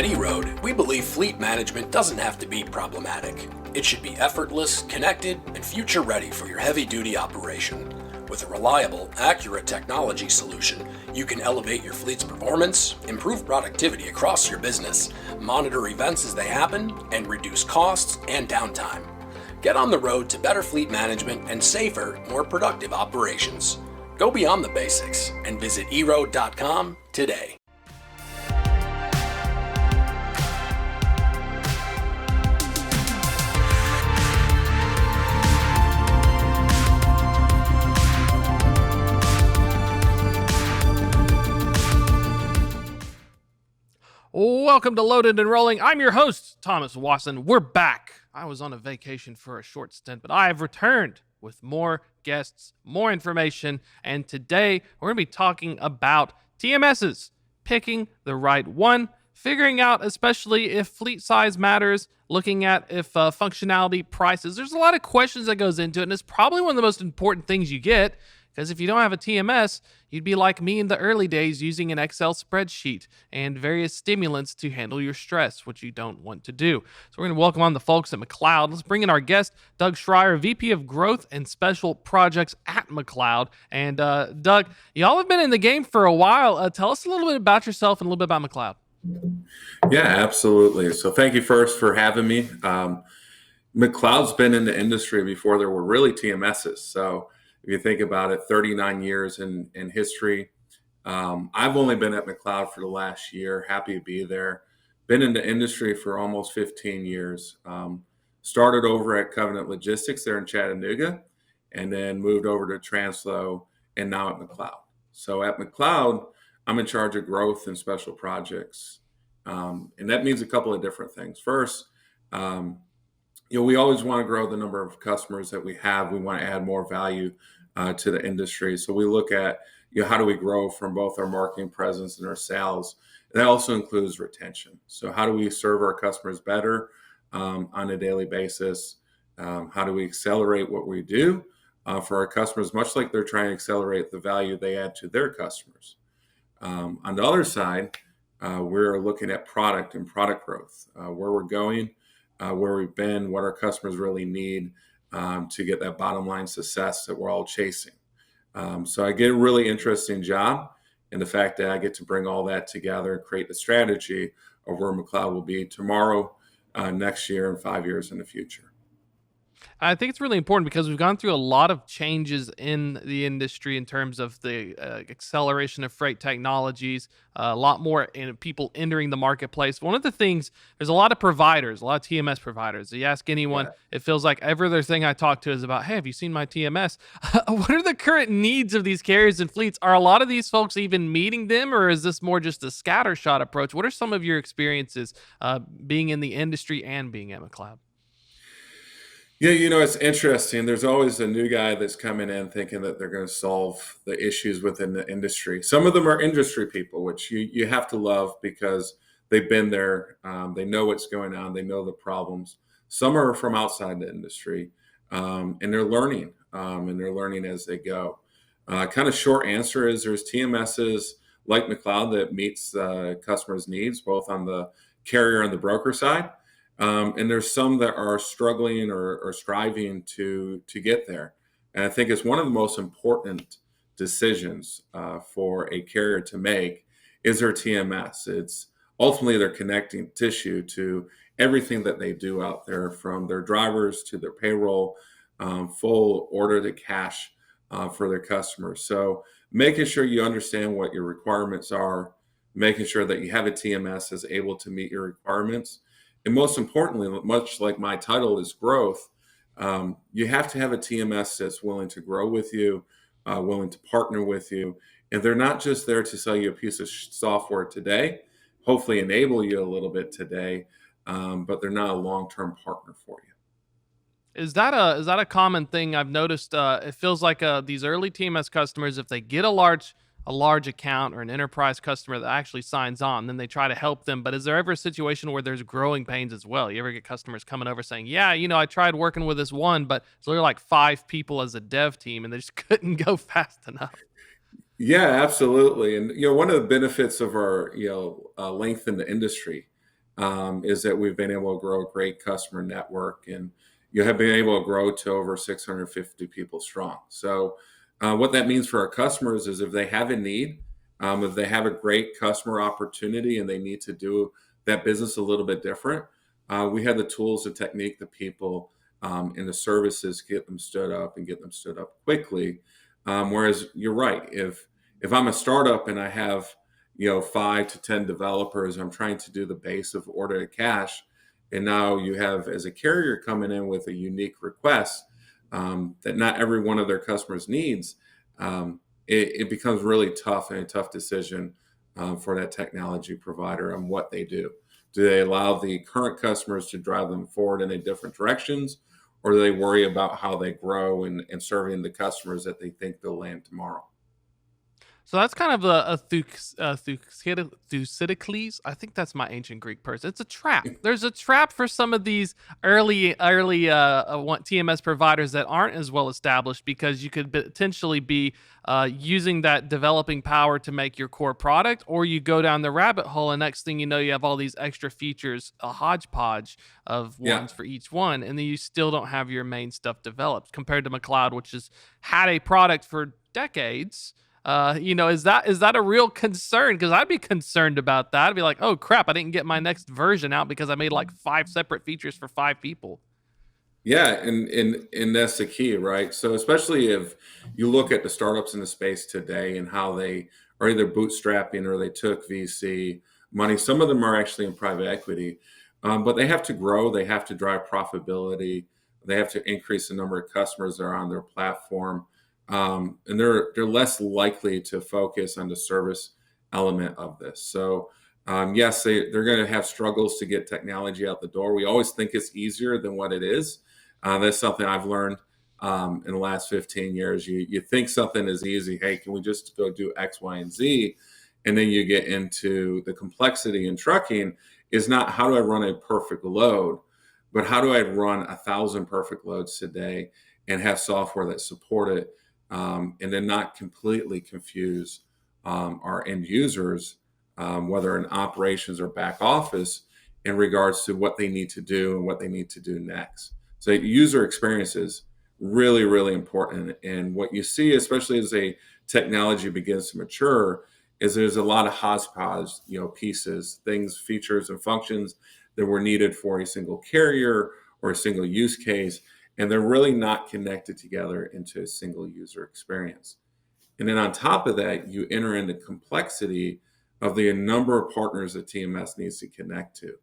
At eRoad, we believe fleet management doesn't have to be problematic. It should be effortless, connected, and future-ready for your heavy-duty operation. With a reliable, accurate technology solution, you can elevate your fleet's performance, improve productivity across your business, monitor events as they happen, and reduce costs and downtime. Get on the road to better fleet management and safer, more productive operations. Go beyond the basics and visit eroad.com today. Welcome to Loaded and Rolling. I'm your host, Thomas Wasson. We're back. I was on a vacation for a short stint, but I have returned with more guests, more information, and today we're going to be talking about TMSs, picking the right one, figuring out especially if fleet size matters, looking at if functionality, prices. There's a lot of questions that goes into it, and it's probably one of the most important things you get. Because if you don't have a TMS, you'd be like me in the early days using an Excel spreadsheet and various stimulants to handle your stress, which you don't want to do. So we're going to welcome on the folks at McLeod. Let's bring in our guest, Doug Schrier, VP of Growth and Special Projects at McLeod. And Doug, y'all have been in the game for a while. Tell us a little bit about yourself and a little bit about McLeod. Yeah, absolutely. So thank you first for having me. McLeod's been in the industry before there were really TMSs. So if you think about it, 39 years in history. I've only been at McLeod for the last year. Happy to be there. Been in the industry for almost 15 years. Started over at Covenant Logistics there in Chattanooga, and then moved over to Translo, and now at McLeod. So at McLeod, I'm in charge of growth and special projects. And that means a couple of different things. First, we always want to grow the number of customers that we have. We want to add more value to the industry. So we look at how do we grow from both our marketing presence and our sales. And that also includes retention. So how do we serve our customers better on a daily basis? How do we accelerate what we do for our customers, much like they're trying to accelerate the value they add to their customers? On the other side, we're looking at product and product growth, where we're going, where we've been, what our customers really need to get that bottom line success that we're all chasing. So I get a really interesting job in the fact that I get to bring all that together and create the strategy of where McLeod will be tomorrow, next year, and 5 years in the future. I think it's really important because we've gone through a lot of changes in the industry in terms of the acceleration of freight technologies, a lot more people entering the marketplace. One of the things, there's a lot of providers, a lot of TMS providers. You ask anyone, It feels like every other thing I talk to is about, hey, have you seen my TMS? What are the current needs of these carriers and fleets? Are a lot of these folks even meeting them, or is this more just a scattershot approach? What are some of your experiences being in the industry and being at McLeod? Yeah, it's interesting. There's always a new guy that's coming in thinking that they're going to solve the issues within the industry. Some of them are industry people, which you have to love because they've been there. They know what's going on. They know the problems. Some are from outside the industry, and they're learning, as they go. Kind of short answer is there's TMSs like McLeod that meets customers' needs, both on the carrier and the broker side. And there's some that are struggling or striving to get there. And I think it's one of the most important decisions for a carrier to make is their TMS. It's ultimately their connecting tissue to everything that they do out there, from their drivers to their payroll, full order to cash for their customers. So making sure you understand what your requirements are, making sure that you have a TMS that's able to meet your requirements. And most importantly, much like my title is growth, you have to have a TMS that's willing to grow with you, willing to partner with you. And they're not just there to sell you a piece of software today, hopefully enable you a little bit today, but they're not a long-term partner for you. Is that a common thing I've noticed? It feels like these early TMS customers, if they get a large account or an enterprise customer that actually signs on, then they try to help them. But is there ever a situation where there's growing pains as well? You ever get customers coming over saying, yeah, I tried working with this one, but it's literally like 5 people as a dev team and they just couldn't go fast enough? Yeah, absolutely. And, one of the benefits of our, length in the industry is that we've been able to grow a great customer network, and you have been able to grow to over 650 people strong. So what that means for our customers is if they have a need, if they have a great customer opportunity and they need to do that business a little bit different, we have the tools, the technique, the people, and the services to get them stood up and get them stood up quickly. Whereas you're right, if I'm a startup and I have 5 to 10 developers, I'm trying to do the base of order to cash, and now you have as a carrier coming in with a unique request that not every one of their customers needs. It becomes really tough and a tough decision for that technology provider on what they do. Do they allow the current customers to drive them forward in a different directions, or do they worry about how they grow and serving the customers that they think they'll land tomorrow? So that's kind of Thucydides. I think that's my ancient Greek person. It's a trap. There's a trap for some of these early TMS providers that aren't as well established, because you could potentially be using that developing power to make your core product, or you go down the rabbit hole, and next thing you know, you have all these extra features, a hodgepodge of Yeah. ones for each one, and then you still don't have your main stuff developed compared to McLeod, which has had a product for decades. Is that a real concern? Because I'd be concerned about that. I'd be like, oh crap, I didn't get my next version out because I made like 5 separate features for 5 people. Yeah, and that's the key, right? So especially if you look at the startups in the space today and how they are either bootstrapping or they took VC money. Some of them are actually in private equity, but they have to grow. They have to drive profitability. They have to increase the number of customers that are on their platform, and they're less likely to focus on the service element of this. So yes, they're going to have struggles to get technology out the door. We always think it's easier than what it is. That's something I've learned in the last 15 years. You think something is easy. Hey, can we just go do X, Y, and Z? And then you get into the complexity in trucking is not how do I run a perfect load, but how do I run 1,000 perfect loads today and have software that support it, and then not completely confuse our end users, whether in operations or back office, in regards to what they need to do and what they need to do next. So user experience is really, really important. And what you see, especially as a technology begins to mature, is there's a lot of hodgepodge, pieces, things, features, and functions that were needed for a single carrier or a single use case, and they're really not connected together into a single user experience. And then on top of that, you enter into complexity of the number of partners that TMS needs to connect to.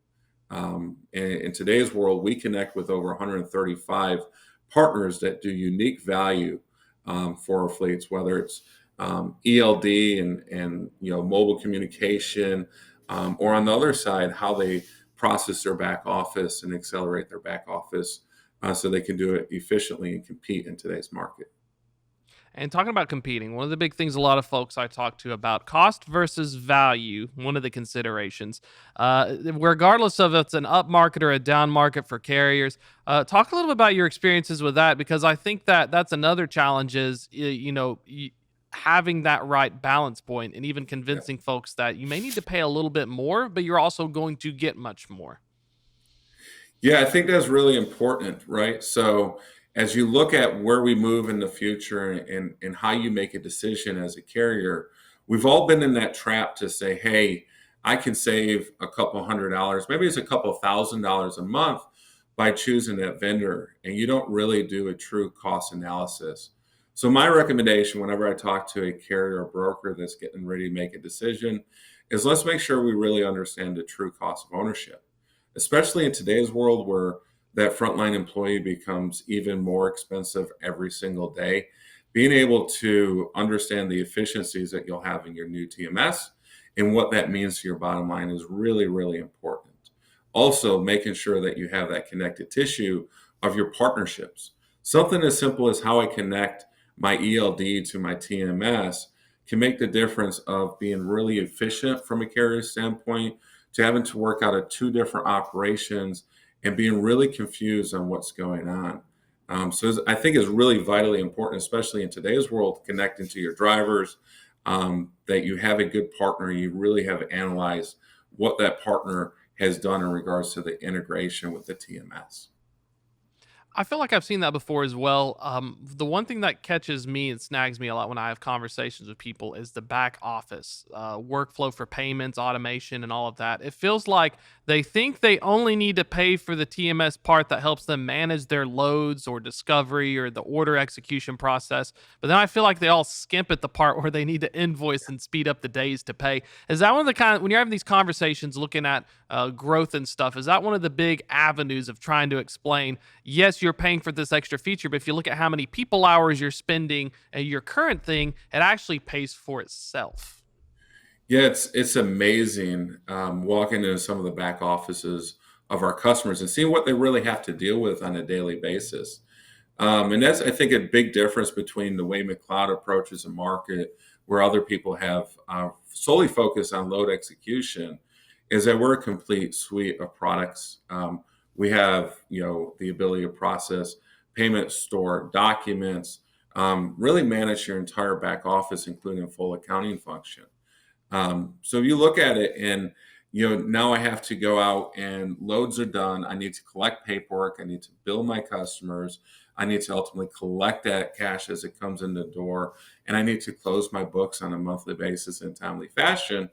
In today's world, we connect with over 135 partners that do unique value for our fleets, whether it's ELD and mobile communication, or on the other side, how they process their back office and accelerate their back office so they can do it efficiently and compete in today's market. And talking about competing, one of the big things a lot of folks I talk to about cost versus value, one of the considerations, regardless of if it's an up market or a down market for carriers. Talk a little bit about your experiences with that, because I think that that's another challenge is, having that right balance point and even Yeah. convincing folks that you may need to pay a little bit more, but you're also going to get much more. Yeah, I think that's really important, right? So as you look at where we move in the future and how you make a decision as a carrier, we've all been in that trap to say, hey, I can save a couple $100, maybe it's a couple $1,000 a month by choosing that vendor, and you don't really do a true cost analysis. So my recommendation whenever I talk to a carrier or broker that's getting ready to make a decision is let's make sure we really understand the true cost of ownership, especially in today's world where that frontline employee becomes even more expensive every single day. Being able to understand the efficiencies that you'll have in your new TMS and what that means to your bottom line is really, really important. Also, making sure that you have that connected tissue of your partnerships. Something as simple as how I connect my ELD to my TMS can make the difference of being really efficient from a carrier standpoint to having to work out of 2 different operations and being really confused on what's going on. I think is really vitally important, especially in today's world, connecting to your drivers, that you have a good partner. You really have analyzed what that partner has done in regards to the integration with the TMS. I feel like I've seen that before as well. The one thing that catches me and snags me a lot when I have conversations with people is the back office workflow for payments, automation, and all of that. It feels like they think they only need to pay for the TMS part that helps them manage their loads or discovery or the order execution process. But then I feel like they all skimp at the part where they need to invoice and speed up the days to pay. Is that one of the when you're having these conversations looking at growth and stuff, is that one of the big avenues of trying to explain, yes, you're paying for this extra feature, but if you look at how many people hours you're spending at your current thing, it actually pays for itself? Yeah, it's amazing walking into some of the back offices of our customers and seeing what they really have to deal with on a daily basis. And that's, I think, a big difference between the way McLeod approaches a market, where other people have solely focused on load execution, is that we're a complete suite of products. We have, the ability to process payment, store documents, really manage your entire back office, including a full accounting function. So if you look at it and, now I have to go out and loads are done. I need to collect paperwork. I need to bill my customers. I need to ultimately collect that cash as it comes in the door. And I need to close my books on a monthly basis in timely fashion.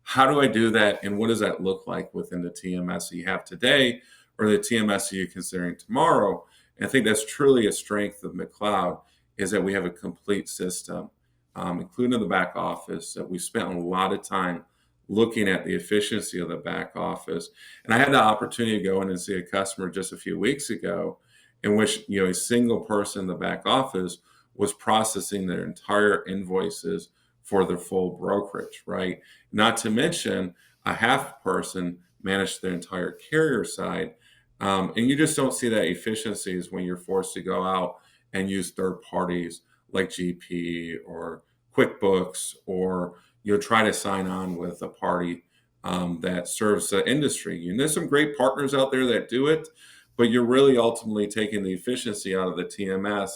How do I do that? And what does that look like within the TMS that you have today or the TMS that you're considering tomorrow? And I think that's truly a strength of McLeod, is that we have a complete system, including the back office, that we spent a lot of time looking at the efficiency of the back office. And I had the opportunity to go in and see a customer just a few weeks ago in which, a single person in the back office was processing their entire invoices for their full brokerage, right? Not to mention a half person managed their entire carrier side. And you just don't see that efficiencies when you're forced to go out and use third parties like GP or QuickBooks, or try to sign on with a party that serves the industry. And there's some great partners out there that do it, but you're really ultimately taking the efficiency out of the TMS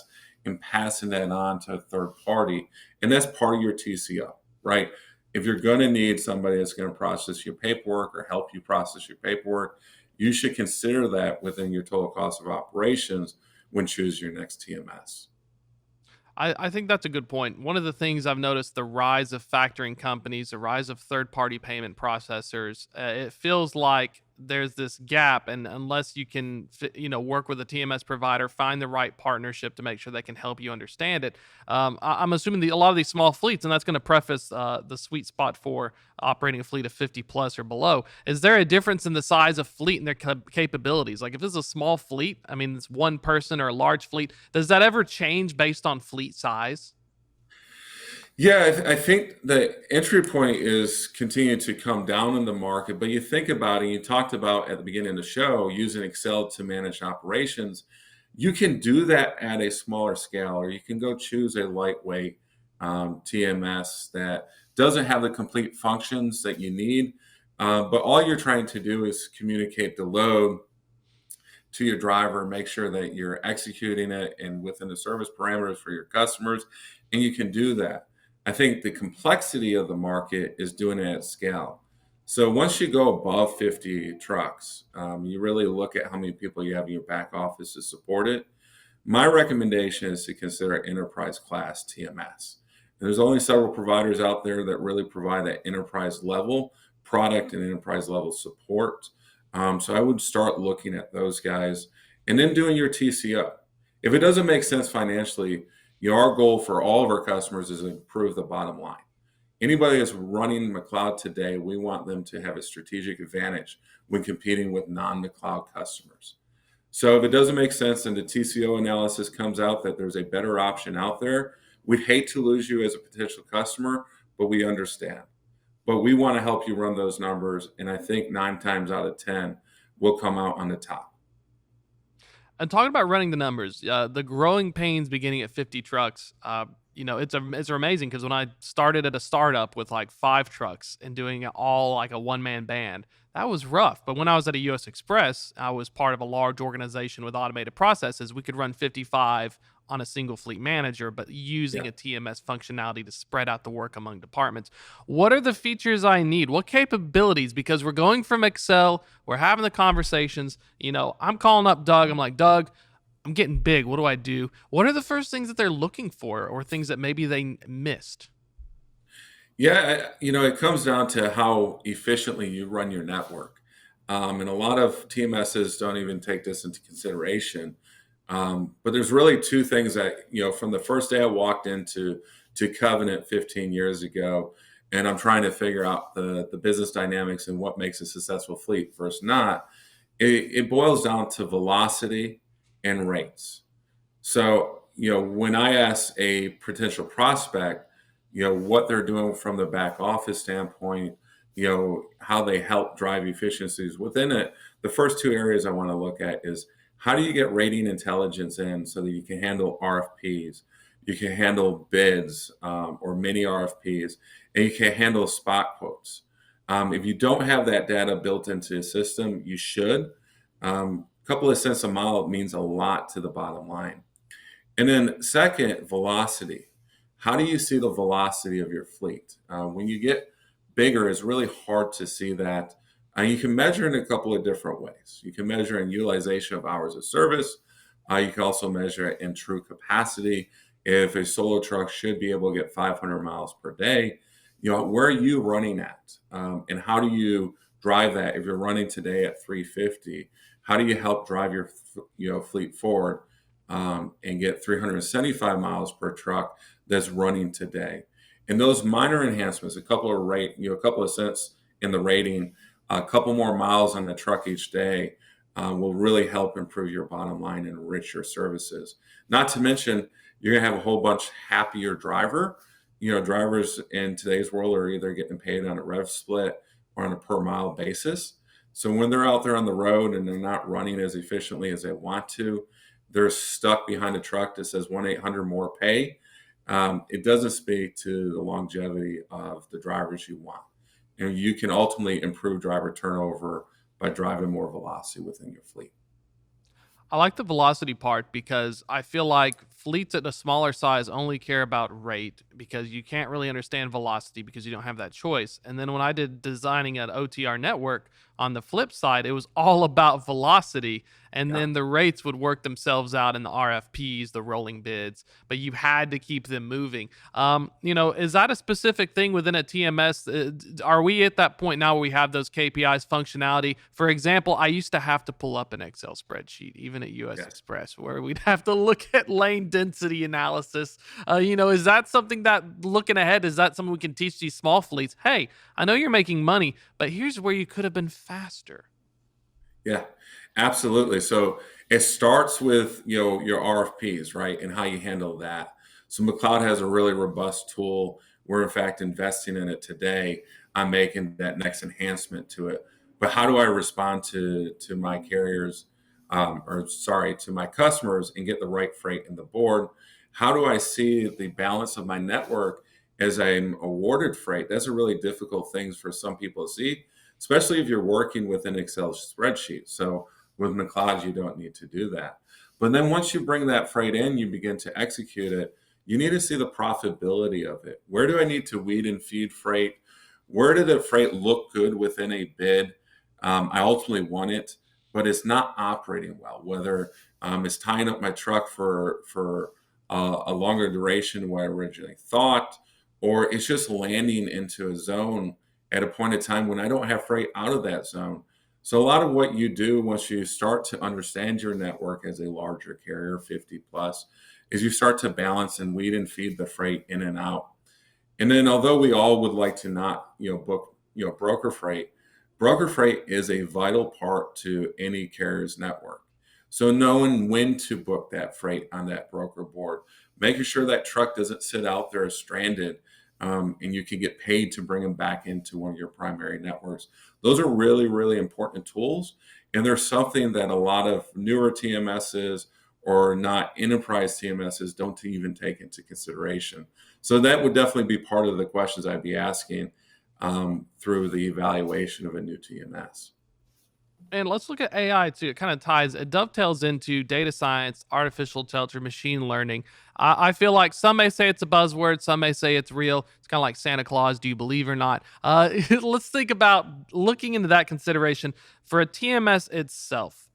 and passing that on to a third party. And that's part of your TCO, right? If you're going to need somebody that's going to process your paperwork or help you process your paperwork, you should consider that within your total cost of operations when choosing your next TMS. I think that's a good point. One of the things I've noticed, the rise of factoring companies, the rise of third-party payment processors, it feels like there's this gap, and unless you can, work with a TMS provider, find the right partnership to make sure they can help you understand it. I'm assuming a lot of these small fleets, and that's going to preface the sweet spot for operating a fleet of 50 plus or below. Is there a difference in the size of fleet and their capabilities? Like if this is a small fleet, I mean, it's one person, or a large fleet, does that ever change based on fleet size? Yeah, I think the entry point is continuing to come down in the market. But you think about it, you talked about at the beginning of the show using Excel to manage operations. You can do that at a smaller scale, or you can go choose a lightweight TMS that doesn't have the complete functions that you need. But all you're trying to do is communicate the load to your driver, make sure that you're executing it and within the service parameters for your customers, and you can do that. I think the complexity of the market is doing it at scale. So once you go above 50 trucks, you really look at how many people you have in your back office to support it. My recommendation is to consider enterprise class TMS. And there's only several providers out there that really provide that enterprise level product and enterprise level support. So I would start looking at those guys and then doing your TCO. If it doesn't make sense financially, our goal for all of our customers is to improve the bottom line. Anybody that's running McLeod today, we want them to have a strategic advantage when competing with non-McLeod customers. So if it doesn't make sense and the TCO analysis comes out that there's a better option out there, we'd hate to lose you as a potential customer, but we understand. But we want to help you run those numbers, and I think 9 times out of 10, we'll come out on the top. And talking about running the numbers, the growing pains beginning at 50 trucks, it's amazing because when I started at a startup with like 5 trucks and doing it all like a one-man band, that was rough. But when I was at a US Express, I was part of a large organization with automated processes. We could run 55 on a single fleet manager, but using Yeah. a TMS functionality to spread out the work among departments. What are the features I need? What capabilities? Because we're going from Excel, we're having the conversations. I'm calling up Doug. I'm like, Doug, I'm getting big. What do I do? What are the first things that they're looking for, or things that maybe they missed? Yeah, it comes down to how efficiently you run your network. And a lot of TMSs don't even take this into consideration. But there's really two things that, from the first day I walked into to Covenant 15 years ago, and I'm trying to figure out the business dynamics and what makes a successful fleet versus not, it boils down to velocity and rates. So, when I ask a potential prospect, what they're doing from the back office standpoint, how they help drive efficiencies within it, the first two areas I want to look at is how do you get rating intelligence in so that you can handle RFPs, you can handle bids or mini RFPs, and you can handle spot quotes. If you don't have that data built into a system, you should. A couple of cents a mile means a lot to the bottom line. And then second, velocity. How do you see the velocity of your fleet? When you get bigger, it's really hard to see that. You can measure in a couple of different ways. You can measure in utilization of hours of service. You can also measure it in true capacity. If a solo truck should be able to get 500 miles per day, where are you running at? And how do you drive that? If you're running today at 350, how do you help drive your fleet forward and get 375 miles per truck that's running today? And those minor enhancements, a couple of cents in the rating, a couple more miles on the truck each day will really help improve your bottom line and enrich your services. Not to mention, you're going to have a whole bunch happier driver. Drivers in today's world are either getting paid on a rev split or on a per mile basis. So when they're out there on the road and they're not running as efficiently as they want to, they're stuck behind a truck that says 1-800 more pay. It doesn't speak to the longevity of the drivers you want. And you can ultimately improve driver turnover by driving more velocity within your fleet. I like the velocity part because I feel like fleets at a smaller size only care about rate because you can't really understand velocity because you don't have that choice. And then when I did designing an OTR network, on the flip side, it was all about velocity. And Yeah. then the rates would work themselves out in the RFPs, the rolling bids, but you had to keep them moving. Is that a specific thing within a TMS? Are we at that point now where we have those KPIs functionality? For example, I used to have to pull up an Excel spreadsheet, even at US Yeah. Express, where we'd have to look at lane density analysis. Is that something that looking ahead, is that something we can teach these small fleets? Hey, I know you're making money, but here's where you could have been faster. Yeah, absolutely. So it starts with your RFPs, right, and how you handle that. So McLeod has a really robust tool. We're in fact investing in it today. I'm making that next enhancement to it. But how do I respond to my carriers, to my customers, and get the right freight in the board? How do I see the balance of my network as I'm awarded freight? That's a really difficult thing for some people to see, especially if you're working with an Excel spreadsheet. So with McLeod, you don't need to do that. But then once you bring that freight in, you begin to execute it. You need to see the profitability of it. Where do I need to weed and feed freight? Where did the freight look good within a bid? I ultimately want it, but it's not operating well. Whether it's tying up my truck for a longer duration than what I originally thought, or it's just landing into a zone at a point in time when I don't have freight out of that zone. So a lot of what you do once you start to understand your network as a larger carrier, 50 plus, is you start to balance and weed and feed the freight in and out. And then although we all would like to not, book, broker freight is a vital part to any carrier's network. So knowing when to book that freight on that broker board, making sure that truck doesn't sit out there as stranded, and you can get paid to bring them back into one of your primary networks. Those are really, really important tools. And there's something that a lot of newer TMSs or not enterprise TMSs don't even take into consideration. So that would definitely be part of the questions I'd be asking through the evaluation of a new TMS. And let's look at AI too. It kind of it dovetails into data science, artificial intelligence, machine learning. I feel like some may say it's a buzzword, some may say it's real. It's kind of like Santa Claus. Do you believe or not? Let's think about looking into that consideration for a TMS itself.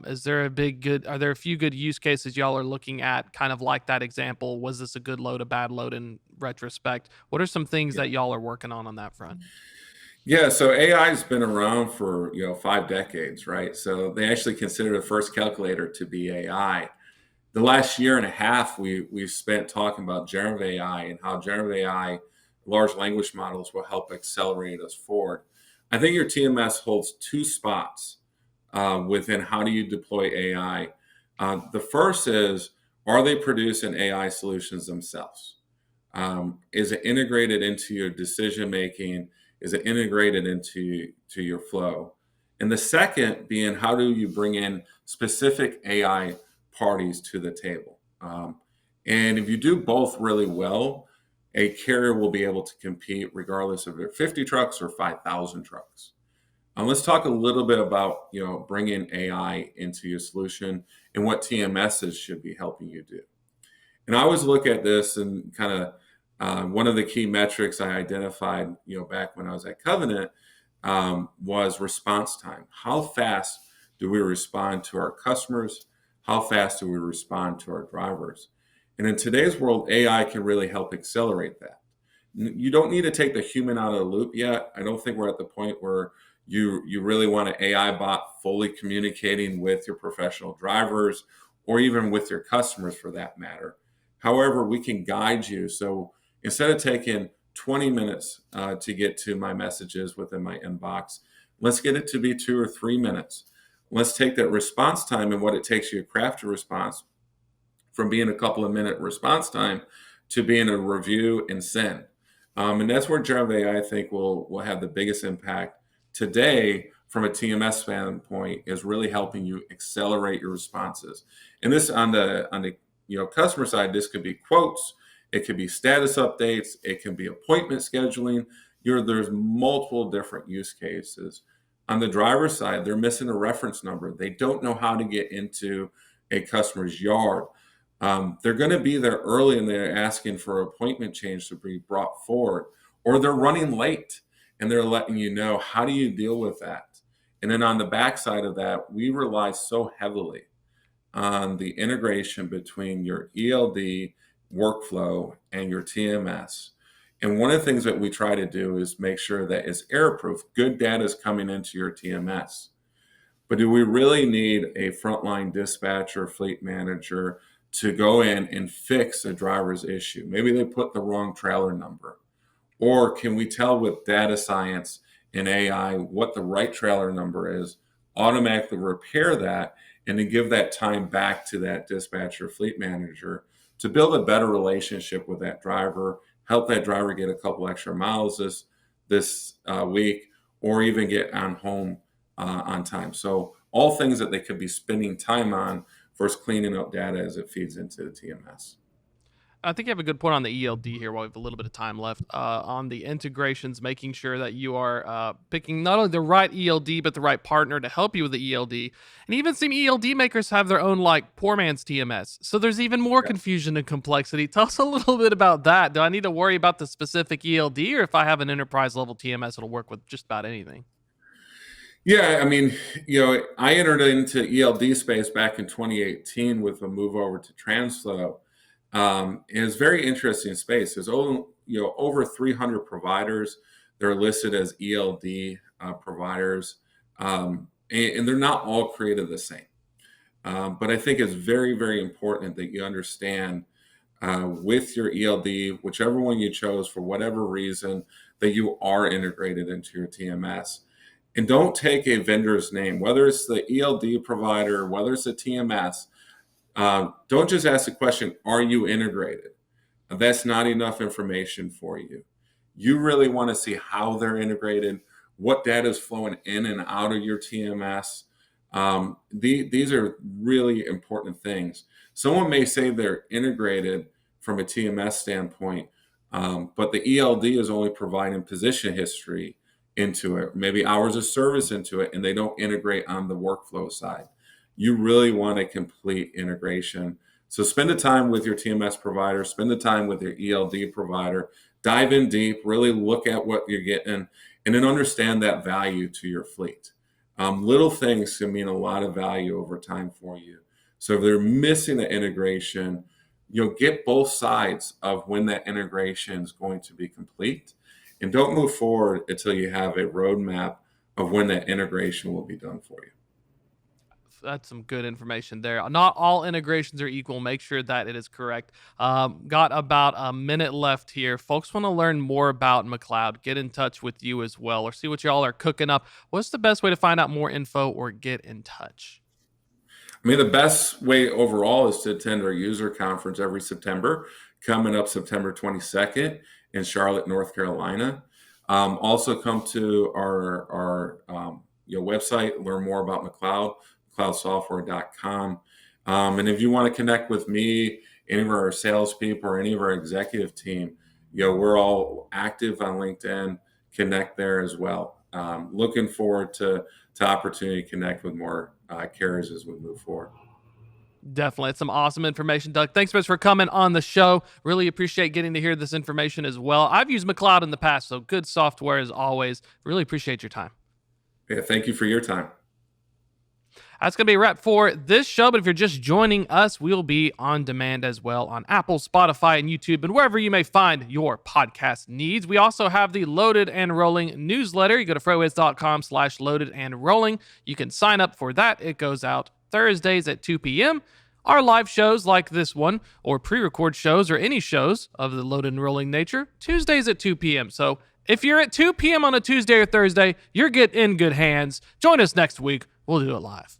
Is there are there a few good use cases y'all are looking at, kind of like that example? Was this a good load, a bad load in retrospect? What are some things Yeah. that y'all are working on that front? Yeah, so AI has been around for 5 decades, right? So they actually consider the first calculator to be AI. The last year and a half, we've spent talking about generative AI and how generative AI, large language models, will help accelerate us forward. I think your TMS holds two spots within how do you deploy AI. The first is, are they producing AI solutions themselves? Is it integrated into your decision making? Is it integrated into your flow? And the second being, how do you bring in specific AI parties to the table? And if you do both really well, a carrier will be able to compete regardless if they're 50 trucks or 5,000 trucks. Let's talk a little bit about bringing AI into your solution and what TMSs should be helping you do. And I always look at this and kind of one of the key metrics I identified, back when I was at Covenant, was response time. How fast do we respond to our customers? How fast do we respond to our drivers? And in today's world, AI can really help accelerate that. You don't need to take the human out of the loop yet. I don't think we're at the point where you really want an AI bot fully communicating with your professional drivers or even with your customers for that matter. However, we can guide you. So instead of taking 20 minutes to get to my messages within my inbox, let's get it to be 2 or 3 minutes. Let's take that response time and what it takes you to craft a response from being a couple of minute response time to being a review and send. And that's where generative AI, I think, will have the biggest impact today from a TMS standpoint, is really helping you accelerate your responses. And this on the customer side, this could be quotes, it could be status updates, it can be appointment scheduling. There's multiple different use cases. On the driver side, they're missing a reference number. They don't know how to get into a customer's yard. They're going to be there early and they're asking for an appointment change to be brought forward, or they're running late and they're letting you know. How do you deal with that? And then on the backside of that, we rely so heavily on the integration between your ELD workflow and your TMS. And one of the things that we try to do is make sure that it's error-proof. Good data is coming into your TMS. But do we really need a frontline dispatcher, fleet manager to go in and fix a driver's issue? Maybe they put the wrong trailer number. Or can we tell with data science and AI what the right trailer number is, automatically repair that, and then give that time back to that dispatcher, fleet manager to build a better relationship with that driver, help that driver get a couple extra miles this week, or even get on home on time. So all things that they could be spending time on versus cleaning up data as it feeds into the TMS. I think you have a good point on the ELD here while we have a little bit of time left. On the integrations, making sure that you are picking not only the right ELD, but the right partner to help you with the ELD. And even some ELD makers have their own, like, poor man's TMS. So there's even more confusion and complexity. Tell us a little bit about that. Do I need to worry about the specific ELD, or if I have an enterprise level TMS, it'll work with just about anything? Yeah, I mean, I entered into ELD space back in 2018 with a move over to TransFlow. It's a very interesting space. There's over 300 providers. They're listed as ELD providers, and they're not all created the same. But I think it's very, very important that you understand with your ELD, whichever one you chose for whatever reason, that you are integrated into your TMS. And don't take a vendor's name, whether it's the ELD provider, whether it's a TMS. Don't just ask the question, are you integrated? That's not enough information for you. You really want to see how they're integrated, what data is flowing in and out of your TMS. These are really important things. Someone may say they're integrated from a TMS standpoint, but the ELD is only providing position history into it, maybe hours of service into it, and they don't integrate on the workflow side. You really want a complete integration. So spend the time with your TMS provider, spend the time with your ELD provider, dive in deep, really look at what you're getting, and then understand that value to your fleet. Little things can mean a lot of value over time for you. So if they're missing the integration, you'll get both sides of when that integration is going to be complete. And don't move forward until you have a roadmap of when that integration will be done for you. That's some good information there. Not all integrations are equal. Make sure that it is correct. Got about a minute left here. Folks want to learn more about McLeod. Get in touch with you as well, or see what y'all are cooking up. What's the best way to find out more info or get in touch? I mean, the best way overall is to attend our user conference every September, coming up September 22nd in Charlotte, North Carolina. Also come to our website, learn more about McLeod, McLeodsoftware.com. And if you want to connect with me, any of our salespeople or any of our executive team, we're all active on LinkedIn. Connect there as well. Looking forward to opportunity to connect with more carriers as we move forward. Definitely. It's some awesome information, Doug. Thanks so much for coming on the show. Really appreciate getting to hear this information as well. I've used McLeod in the past, so good software as always. Really appreciate your time. Yeah, thank you for your time. That's going to be a wrap for this show, but if you're just joining us, we'll be on demand as well on Apple, Spotify, and YouTube, and wherever you may find your podcast needs. We also have the Loaded and Rolling newsletter. You go to FreightWaves.com/loaded and rolling. You can sign up for that. It goes out Thursdays at 2 p.m. Our live shows like this one, or pre-record shows, or any shows of the Loaded and Rolling nature, Tuesdays at 2 p.m. So if you're at 2 p.m. on a Tuesday or Thursday, you're in good hands. Join us next week. We'll do it live.